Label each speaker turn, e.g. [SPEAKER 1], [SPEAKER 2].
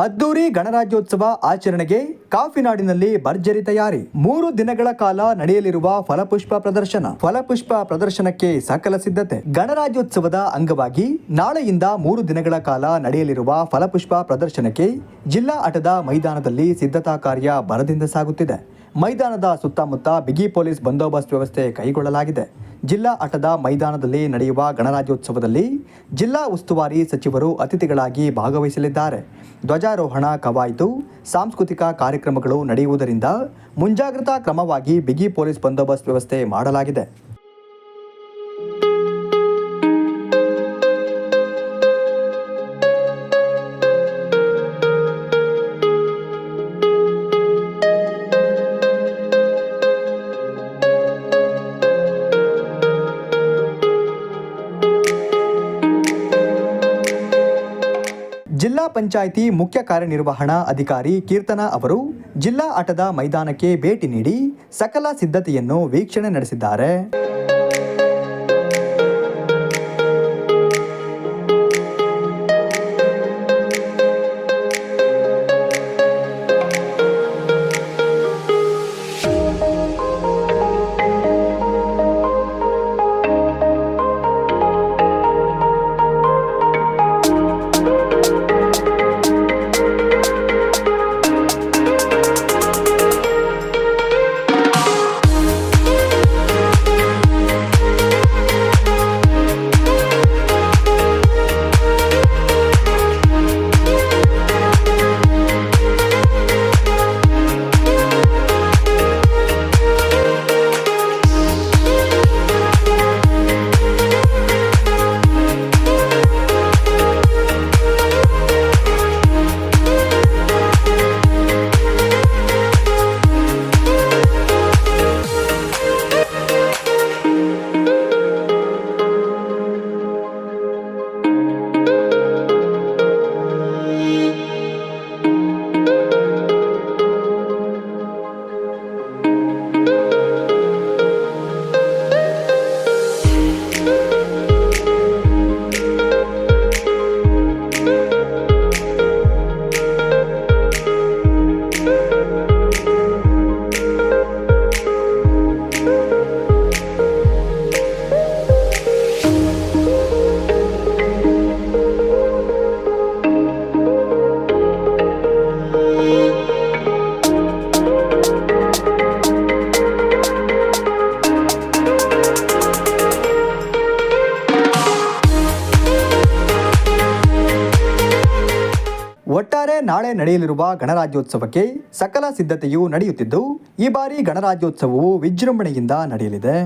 [SPEAKER 1] ಅದ್ದೂರಿ ಗಣರಾಜ್ಯೋತ್ಸವ ಆಚರಣೆಗೆ ಕಾಫಿನಾಡಿನಲ್ಲಿ ಭರ್ಜರಿ ತಯಾರಿ. 3 ದಿನಗಳ ಕಾಲ ನಡೆಯಲಿರುವ ಫಲಪುಷ್ಪ ಪ್ರದರ್ಶನಕ್ಕೆ ಸಕಲ ಸಿದ್ಧತೆ. ಗಣರಾಜ್ಯೋತ್ಸವದ ಅಂಗವಾಗಿ ನಾಳೆಯಿಂದ 3 ದಿನಗಳ ಕಾಲ ನಡೆಯಲಿರುವ ಫಲಪುಷ್ಪ ಪ್ರದರ್ಶನಕ್ಕೆ ಜಿಲ್ಲಾ ಆಟದ ಮೈದಾನದಲ್ಲಿ ಸಿದ್ಧತಾ ಕಾರ್ಯ ಭರದಿಂದ ಸಾಗುತ್ತಿದೆ. ಮೈದಾನದ ಸುತ್ತಮುತ್ತ ಬಿಗಿ ಪೊಲೀಸ್ ಬಂದೋಬಸ್ತ್ ವ್ಯವಸ್ಥೆ ಕೈಗೊಳ್ಳಲಾಗಿದೆ. ಜಿಲ್ಲಾ ಆಟದ ಮೈದಾನದಲ್ಲಿ ನಡೆಯುವ ಗಣರಾಜ್ಯೋತ್ಸವದಲ್ಲಿ ಜಿಲ್ಲಾ ಉಸ್ತುವಾರಿ ಸಚಿವರು ಅತಿಥಿಗಳಾಗಿ ಭಾಗವಹಿಸಲಿದ್ದಾರೆ. ಧ್ವಜಾರೋಹಣ, ಕವಾಯತು, ಸಾಂಸ್ಕೃತಿಕ ಕಾರ್ಯಕ್ರಮಗಳು ನಡೆಯುವುದರಿಂದ ಮುಂಜಾಗ್ರತಾ ಕ್ರಮವಾಗಿ ಬಿಗಿ ಪೊಲೀಸ್ ಬಂದೋಬಸ್ತ್ ವ್ಯವಸ್ಥೆ ಮಾಡಲಾಗಿದೆ. ಜಿಲ್ಲಾ ಪಂಚಾಯಿತಿ ಮುಖ್ಯ ಕಾರ್ಯನಿರ್ವಹಣಾ ಅಧಿಕಾರಿ ಕೀರ್ತನಾ ಅವರು ಜಿಲ್ಲಾ ಆಟದ ಮೈದಾನಕ್ಕೆ ಭೇಟಿ ನೀಡಿ ಸಕಲ ಸಿದ್ಧತೆಯನ್ನು ವೀಕ್ಷಣೆ ನಡೆಸಿದ್ದಾರೆ. ಒಟ್ಟಾರೆ ನಾಳೆ ನಡೆಯಲಿರುವ ಗಣರಾಜ್ಯೋತ್ಸವಕ್ಕೆ ಸಕಲ ಸಿದ್ಧತೆಯೂ ನಡೆಯುತ್ತಿದ್ದು, ಈ ಬಾರಿ ಗಣರಾಜ್ಯೋತ್ಸವವು ವಿಜೃಂಭಣೆಯಿಂದ ನಡೆಯಲಿದೆ.